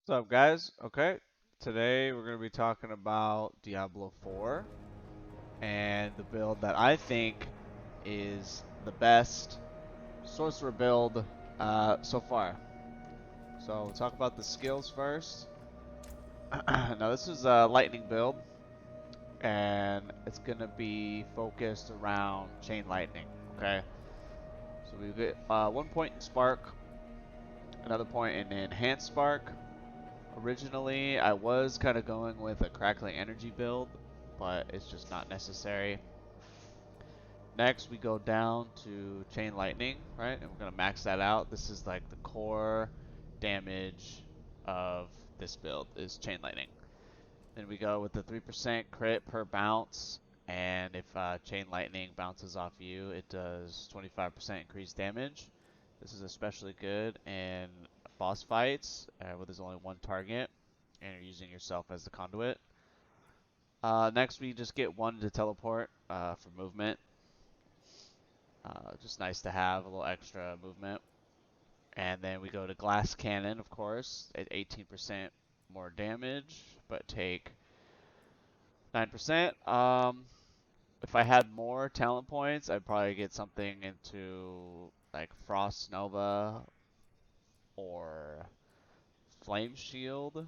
What's up, guys? Okay, today we're going to be talking about Diablo 4 and the build that I think is the best sorcerer build so far. So we'll talk about the skills first. Now this is a lightning build, and it's going to be focused around chain lightning. Okay, so we get 1 point in spark, another point in enhanced spark. Originally, I was kind of going with a crackling energy build, but it's just not necessary. Next, we go down to chain lightning, right? And we're gonna max that out. This is like the core damage of this build is chain lightning. Then we go with the 3% crit per bounce, and if chain lightning bounces off you, it does 25% increased damage. This is especially good in boss fights where there's only one target and you're using yourself as the conduit. Next, we just get one to teleport for movement. Just nice to have a little extra movement. And then we go to glass cannon, of course, at 18% more damage, but take 9%. If I had more talent points, I'd probably get something into like Frost Nova or Flame Shield,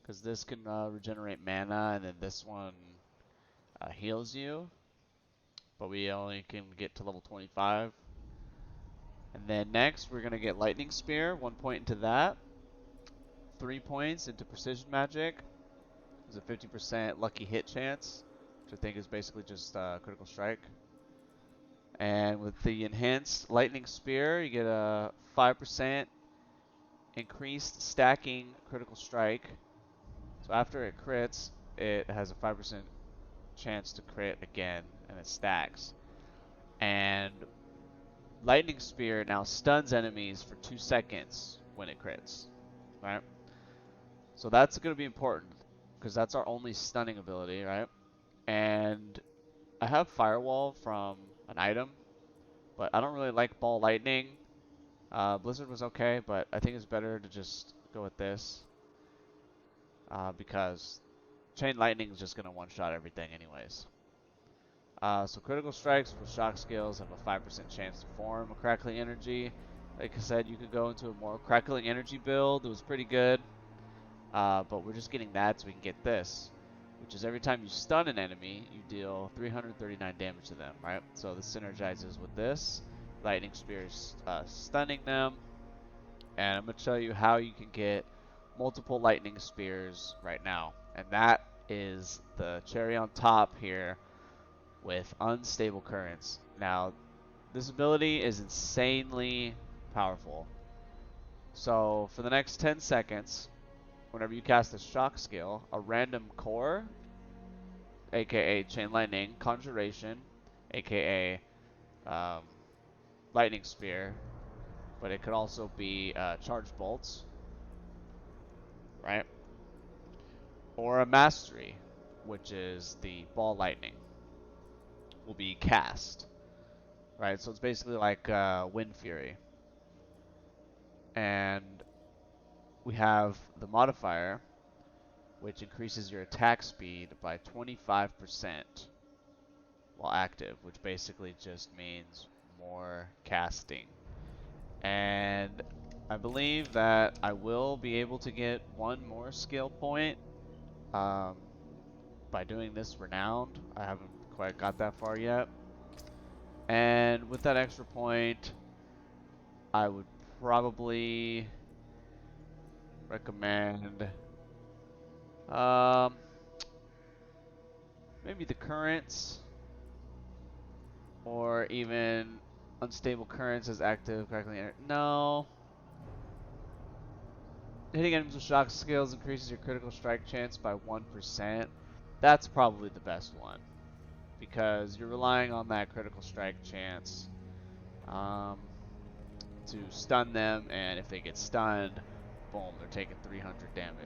because this can regenerate mana, and then this one heals you, but we only can get to level 25. And then next, we're going to get Lightning Spear, 1 point into that, 3 points into Precision Magic. There's a 50% lucky hit chance, which I think is basically just critical strike. And with the enhanced Lightning Spear, you get a 5% increased stacking critical strike. So after it crits, it has a 5% chance to crit again, and it stacks. And Lightning Spear now stuns enemies for 2 seconds when it crits, right? So that's going to be important, because that's our only stunning ability, right? And I have Firewall from an item, but I don't really like Ball Lightning. Blizzard was okay, but I think it's better to just go with this, because Chain Lightning is just going to one-shot everything anyways. So critical strikes with shock skills have a 5% chance to form a crackling energy. Like I said, you could go into a more crackling energy build. It was pretty good. But we're just getting that so we can get this, which is every time you stun an enemy, you deal 339 damage to them, right? So this synergizes with this. Lightning Spears stunning them. And I'm going to show you how you can get multiple Lightning Spears right now. And that is the cherry on top here with Unstable Currents. Now, this ability is insanely powerful. So for the next 10 seconds, whenever you cast a shock skill, a random core, aka Chain Lightning, Conjuration, aka um, Lightning Spear, but it could also be Charge Bolts, right? Or a Mastery, which is the Ball Lightning, will be cast, right? So it's basically like Wind Fury. And we have the modifier, which increases your attack speed by 25% while active, which basically just means more casting. And I believe that I will be able to get one more skill point um, by doing this renowned. I haven't quite got that far yet. And with that extra point, I would probably recommend um, maybe the currents, or even unstable currents as active correctly. No. Hitting enemies with shock skills increases your critical strike chance by 1%. That's probably the best one, because you're relying on that critical strike chance um, to stun them, and if they get stunned, boom, they're taking 300 damage.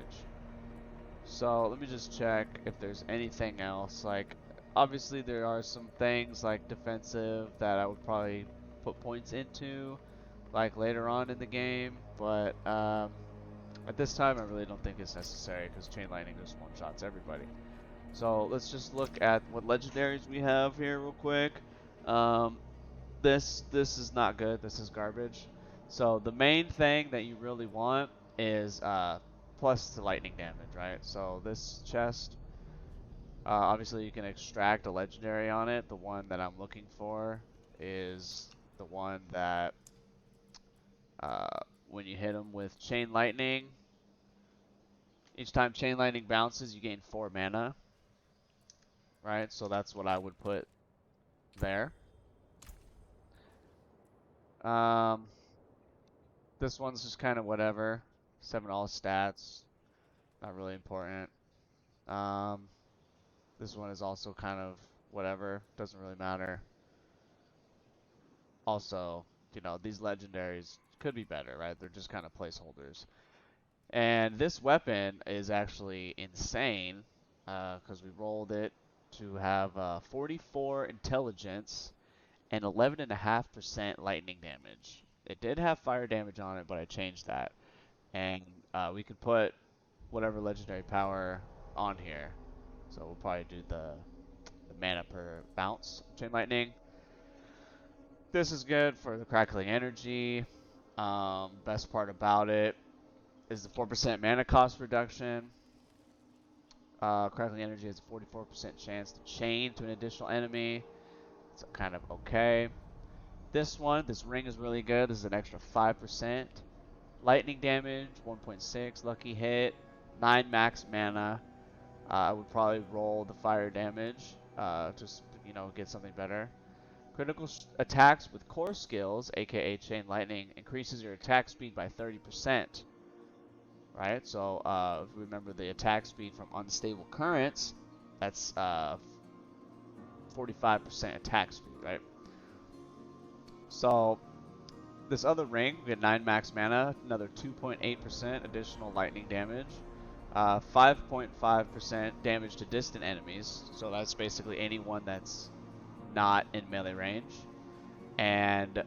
So let me just check if there's anything else. Like, obviously there are some things like defensive that I would probably put points into, like later on in the game, but At this time, I really don't think it's necessary because Chain Lightning just one-shots everybody. So let's just look at what legendaries we have here real quick. This is not good. This is garbage. So the main thing that you really want is plus the lightning damage, right? So this chest, obviously you can extract a legendary on it. The one that I'm looking for is the one that when you hit them with Chain Lightning, each time Chain Lightning bounces, you gain 4 mana, right? So that's what I would put there. This one's just kind of whatever. 7 all stats, not really important. This one is also kind of whatever, doesn't really matter. Also, you know, these legendaries could be better, right? They're just kind of placeholders. And this weapon is actually insane because we rolled it to have 44 intelligence and 11.5% lightning damage. It did have fire damage on it, but I changed that. And we could put whatever legendary power on here. So we'll probably do the mana per bounce Chain Lightning. This is good for the crackling energy. Best part about it is the 4% mana cost reduction. Crackling energy has a 44% chance to chain to an additional enemy. It's kind of okay. This ring is really good. This is an extra 5%. Lightning damage, 1.6. Lucky hit, 9 max mana. I would probably roll the fire damage, just, you know, get something better. Critical attacks with core skills, aka Chain Lightning, increases your attack speed by 30%. Right? So, if you remember the attack speed from Unstable Currents, that's 45% attack speed, right? So, this other ring, we get 9 max mana, another 2.8% additional lightning damage, 5.5% damage to distant enemies, so that's basically anyone that's not in melee range. And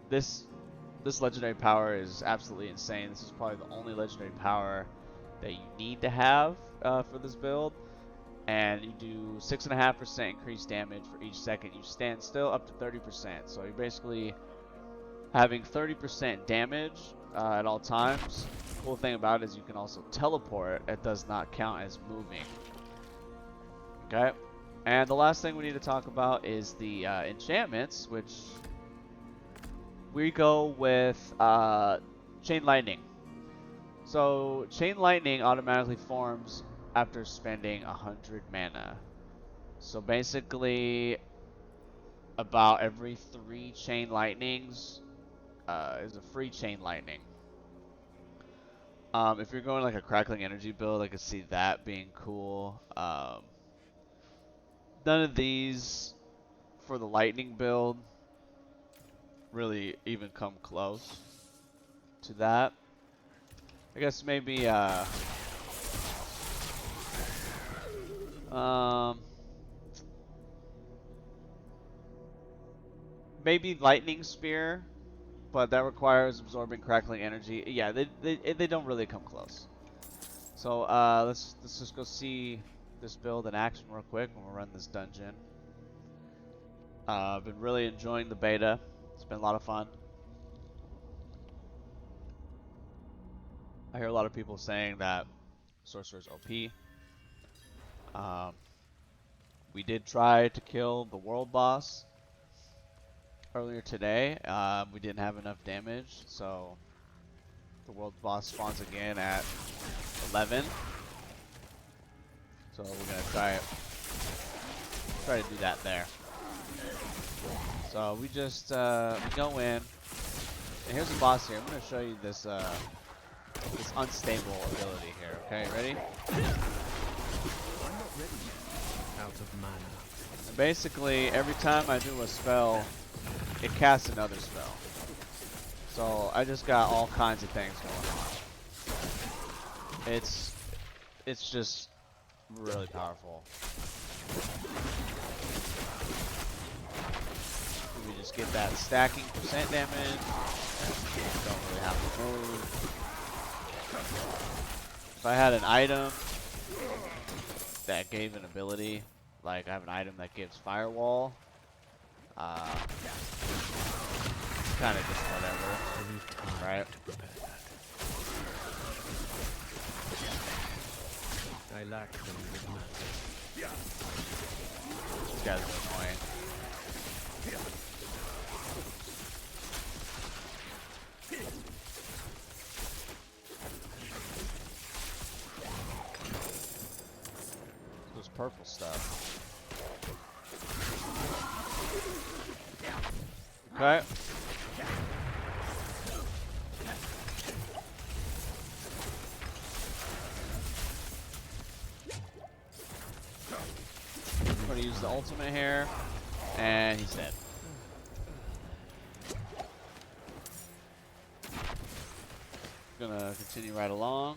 this legendary power is absolutely insane. This is probably the only legendary power that you need to have for this build. And you do 6.5% increased damage for each second you stand still, up to 30%. So you're basically having 30% damage at all times. The cool thing about it is you can also teleport. It does not count as moving. Okay. And the last thing we need to talk about is the enchantments, which we go with Chain Lightning. So Chain Lightning automatically forms after spending 100 mana. So basically, about every 3 Chain Lightnings is a free Chain Lightning. If you're going like a Crackling Energy build, I could see that being cool. None of these for the Lightning build really even come close to that. I guess maybe maybe Lightning Spear, but that requires absorbing crackling energy. Yeah, they don't really come close. So let's just go see this build in action real quick when we run this dungeon. I've been really enjoying the beta. It's been a lot of fun. I hear a lot of people saying that Sorcerer's OP. We did try to kill the world boss earlier today. We didn't have enough damage, so the world boss spawns again at 11. So we're gonna try to do that there. So we just we go in, and here's the boss here. I'm gonna show you this this unstable ability here. Okay, ready? Out of mana. And basically, every time I do a spell, it casts another spell. So I just got all kinds of things going on. It's just really powerful. We just get that stacking percent damage. Don't really have to move. If I had an item that gave an ability, like I have an item that gives firewall, it's kind of just whatever, right? I lack them with matter. These guys are annoying. Those purple stuff. Okay. I'm gonna use the ultimate here, and he's dead. Gonna continue right along.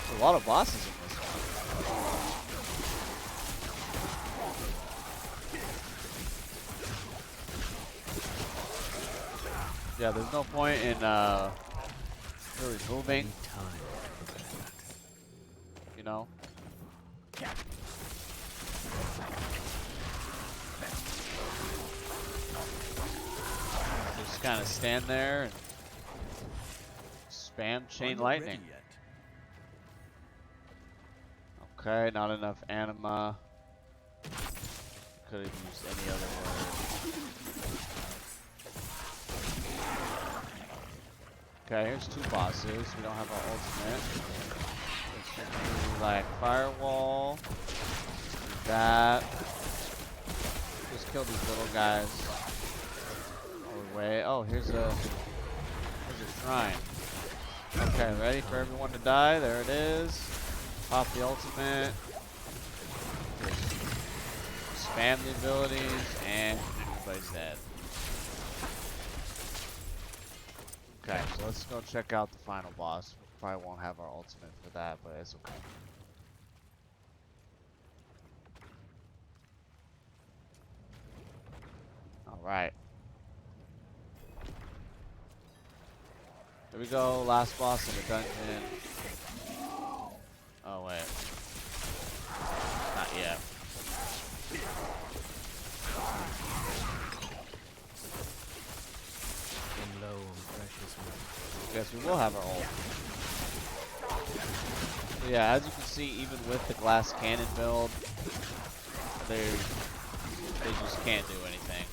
There's a lot of bosses in this one. Yeah, there's no point in really moving, you know. Just kind of stand there and spam chain lightning. Okay, not enough anima. Could have used any other word. Okay, here's two bosses. We don't have our ultimate. Let's do like firewall. Let's do that. Just kill these little guys. Away. Oh, here's a shrine. Okay, ready for everyone to die? There it is. Pop the ultimate. Just spam the abilities, and everybody's dead. Okay, so let's go check out the final boss. We probably won't have our ultimate for that, but it's okay. Alright. Here we go, last boss in the dungeon. Oh wait. Not yet. Low on precious metal. Guess we will have our ult. So yeah, as you can see, even with the glass cannon build, they just can't do anything.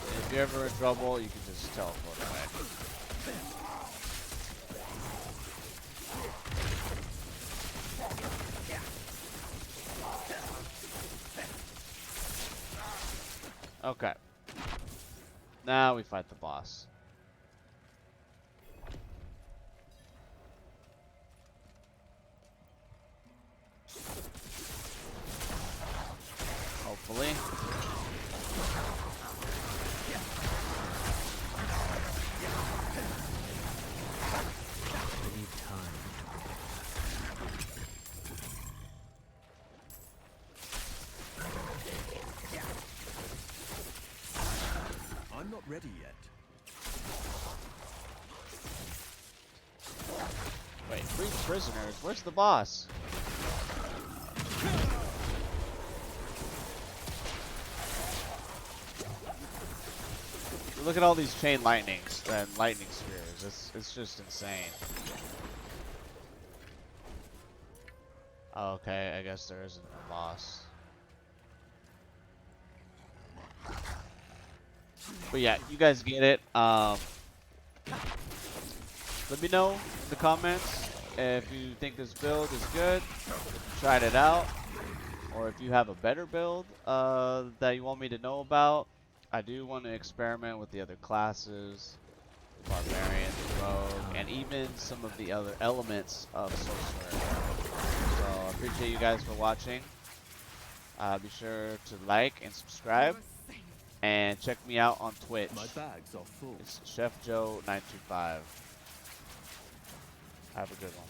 And if you're ever in trouble, you can just teleport away. Okay. Now we fight the boss. Hopefully. I need time. I'm not ready yet. Wait, 3 prisoners? Where's the boss? Look at all these chain lightnings and lightning spheres. It's just insane. Oh, okay, I guess there isn't a boss. But yeah, you guys get it. Let me know in the comments if you think this build is good, if you tried it out, or if you have a better build that you want me to know about. I do want to experiment with the other classes, Barbarian, Rogue, and even some of the other elements of Sorcerer. So I appreciate you guys for watching. Be sure to like and subscribe, and check me out on Twitch. My bags are full. It's Chef Joe 925. Have a good one.